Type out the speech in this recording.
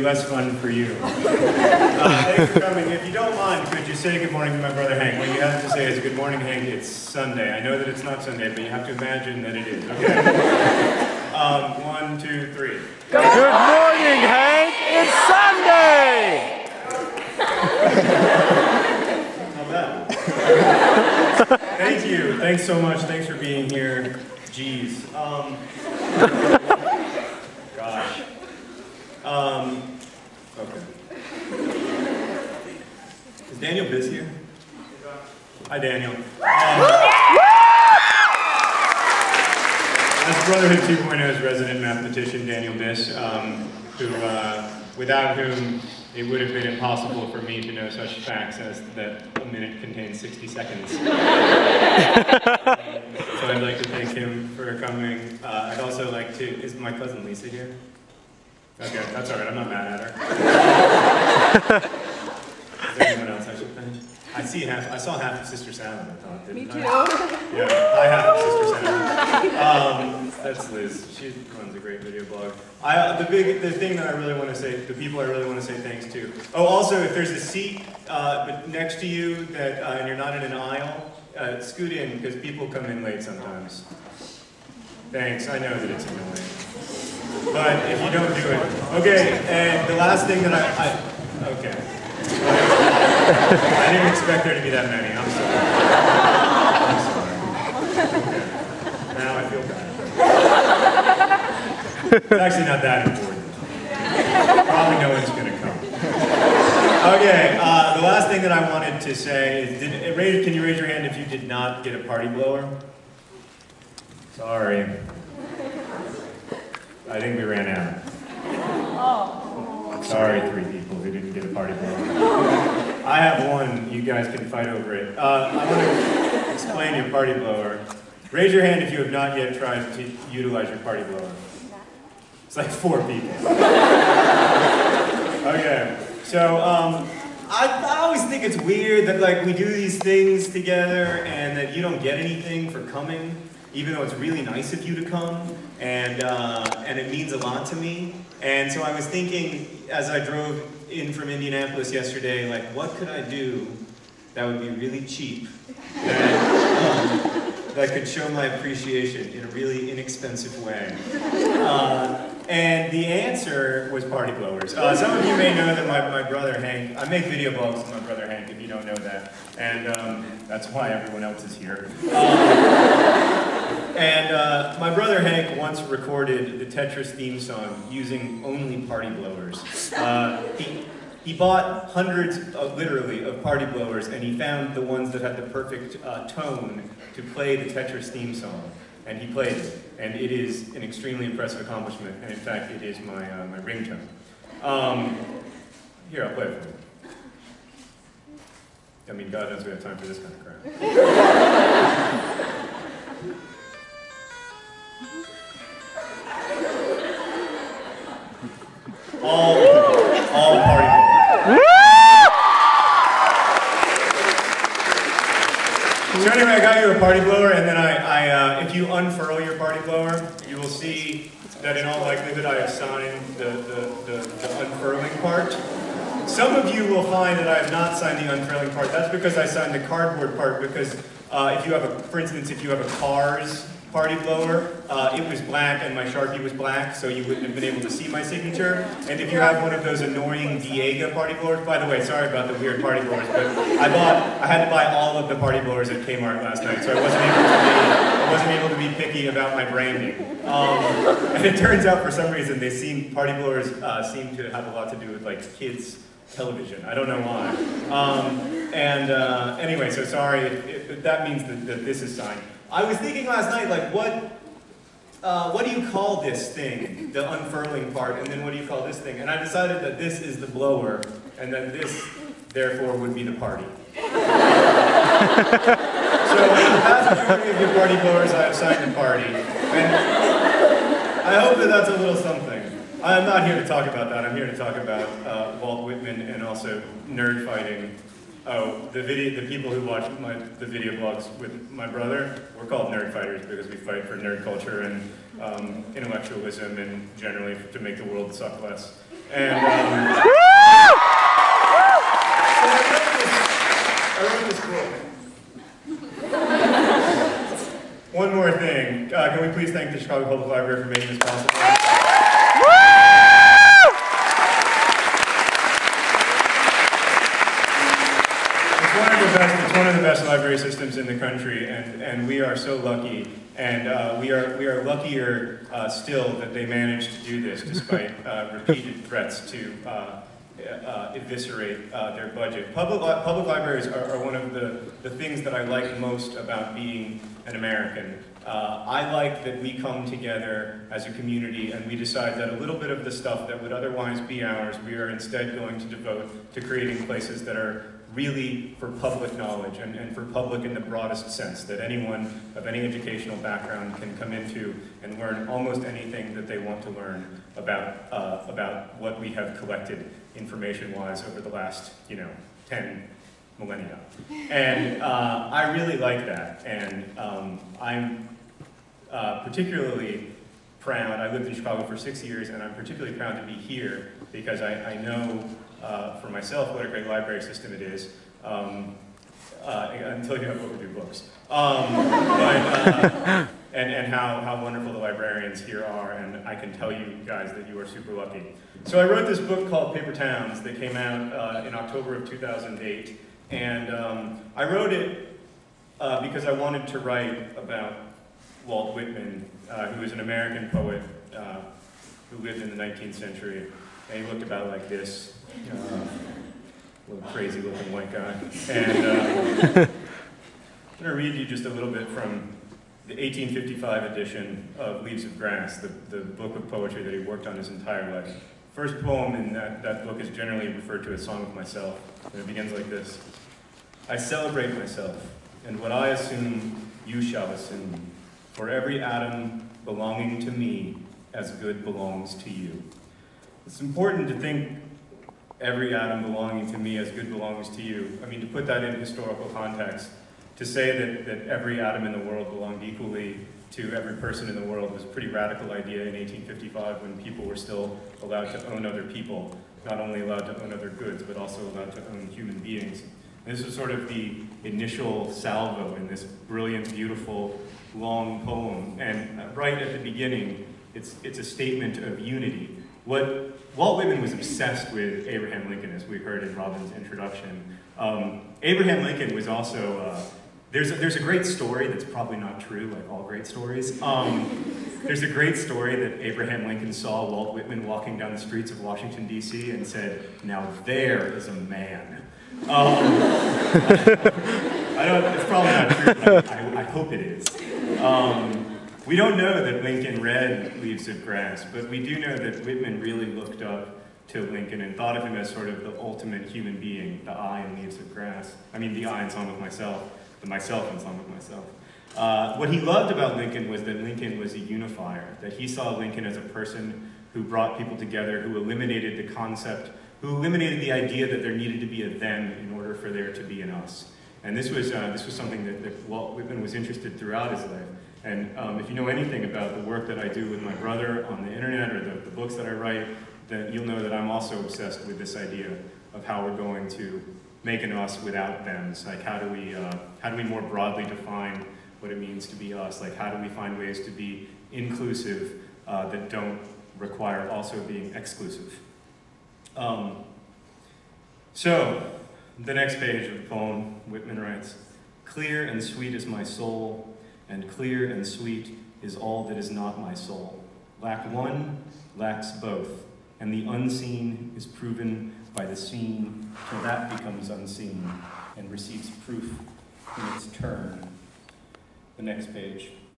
less fun for you. Thanks for coming. If you don't mind, could you say good morning to my brother Hank? What you have to say is, good morning, Hank, it's Sunday. I know that it's not Sunday, but you have to imagine that it is, okay? 1, 2, 3. Good morning, Hank, it's Sunday! How about? Thank you. Thanks so much. Thanks for being here. Jeez. Gosh. Okay. Is Daniel Biz here? Hi, Daniel. That's Brotherhood 2.0's resident mathematician, Daniel Biss, without whom it would have been impossible for me to know such facts as that a minute contains 60 seconds. So I'd like to thank him for coming. I'd also like to, is my cousin Lisa here? Okay, that's all right, I'm not mad at her. Is there anyone else I should thank? I saw half of Sister Salmon, I thought, didn't I? Me too. Yeah, I half of Sister Salmon. That's Liz. She runs a great video blog. The thing that I really want to say, the people I really want to say thanks to. Oh, also, if there's a seat next to you that and you're not in an aisle, scoot in because people come in late sometimes. Thanks. I know that it's annoying, but if you don't do it, okay. And the last thing that okay. I didn't expect there to be that many. I'm sorry. Okay. Now I feel bad. It's actually not that important. Probably no one's going to come. Okay, the last thing that I wanted to say is, can you raise your hand if you did not get a party blower? Sorry. I think we ran out. Sorry, 3 people who didn't get a party blower. I have one. You guys can fight over it. I want to explain your party blower. Raise your hand if you have not yet tried to utilize your party blower. It's like 4 people. Okay. So I always think it's weird that like we do these things together and that you don't get anything for coming, even though it's really nice of you to come, and it means a lot to me. And so I was thinking, as I drove in from Indianapolis yesterday, like, what could I do that would be really cheap, that could show my appreciation in a really inexpensive way? And the answer was party blowers. Some of you may know that my brother Hank, I make video blogs with my brother Hank, if you don't know that, and that's why everyone else is here. My brother Hank once recorded the Tetris theme song using only party blowers. He bought hundreds, literally, of party blowers, and he found the ones that had the perfect tone to play the Tetris theme song. And he played it, and it is an extremely impressive accomplishment, and in fact, it is my ringtone. Here, I'll play it for you. I mean, God knows we have time for this kind of crap. All party blowers. So anyway, I got you a party blower, and then if you unfurl your party blower, you will see that in all likelihood I have signed the unfurling part. Some of you will find that I have not signed the unfurling part. That's because I signed the cardboard part, because if you have for instance, if you have a Cars party blower, it was black and my Sharpie was black, so you wouldn't have been able to see my signature. And if you have one of those annoying Diega party blowers, by the way, sorry about the weird party blowers, but I had to buy all of the party blowers at Kmart last night, so I wasn't able to be picky about my branding. And it turns out for some reason party blowers seem to have a lot to do with like kids television. I don't know why. Anyway, so sorry, that means that this is signed. I was thinking last night, like, what do you call this thing, the unfurling part, and then what do you call this thing? And I decided that this is the blower, and that this, therefore, would be the party. So, in the vast majority of your party blowers, I have signed the party. And I hope that that's a little something. I'm not here to talk about that. I'm here to talk about Walt Whitman and also nerd fighting. Oh, the people who watch the video blogs with my brother, we're called nerd fighters because we fight for nerd culture and intellectualism and generally to make the world suck less. And I wrote this book. One more thing. Can we please thank the Chicago Public Library for making this possible? It's one of the best library systems in the country, and we are so lucky. And we are luckier still that they managed to do this despite repeated threats to eviscerate their budget. Public libraries are one of the things that I like most about being an American. I like that we come together as a community and we decide that a little bit of the stuff that would otherwise be ours, we are instead going to devote to creating places that are really for public knowledge and for public in the broadest sense, that anyone of any educational background can come into and learn almost anything that they want to learn about what we have collected information-wise over the last, 10 millennia. And I really like that, and I'm particularly proud. I lived in Chicago for 6 years, and I'm particularly proud to be here because I know for myself what a great library system it is, until you have overdue books. And how wonderful the librarians here are, and I can tell you guys that you are super lucky. So I wrote this book called Paper Towns that came out in October of 2008, and I wrote it because I wanted to write about Walt Whitman, who was an American poet who lived in the 19th century, and he looked about like this. Little crazy looking white guy. And I'm going to read you just a little bit from the 1855 edition of Leaves of Grass, the book of poetry that he worked on his entire life. First poem in that book is generally referred to as Song of Myself, and it begins like this. I celebrate myself, and what I assume, you shall assume, for every atom belonging to me as good belongs to you. It's important to think every atom belonging to me as good belongs to you. I mean, to put that in historical context, to say that every atom in the world belonged equally to every person in the world was a pretty radical idea in 1855 when people were still allowed to own other people, not only allowed to own other goods, but also allowed to own human beings. And this was sort of the initial salvo in this brilliant, beautiful, long poem. And right at the beginning, it's a statement of unity. What Walt Whitman was obsessed with Abraham Lincoln, as we heard in Robin's introduction. Abraham Lincoln was also, there's a great story that's probably not true, like all great stories. There's a great story that Abraham Lincoln saw Walt Whitman walking down the streets of Washington, D.C. and said, now there is a man. It's probably not true, but I hope it is. We don't know that Lincoln read Leaves of Grass, but we do know that Whitman really looked up to Lincoln and thought of him as sort of the ultimate human being, the I in Leaves of Grass. I mean, the I in Song of Myself, the myself in Song of Myself. What he loved about Lincoln was that Lincoln was a unifier, that he saw Lincoln as a person who brought people together, who eliminated the concept, who eliminated the idea that there needed to be a them in order for there to be an us. And this was something that Walt Whitman was interested throughout his life. And if you know anything about the work that I do with my brother on the internet or the books that I write, then you'll know that I'm also obsessed with this idea of how we're going to make an us without thems. Like how do we more broadly define what it means to be us? Like how do we find ways to be inclusive that don't require also being exclusive? So, the next page of the poem, Whitman writes, clear and sweet is my soul, and clear and sweet is all that is not my soul. Lack one, lacks both, and the unseen is proven by the seen till that becomes unseen and receives proof in its turn. The next page.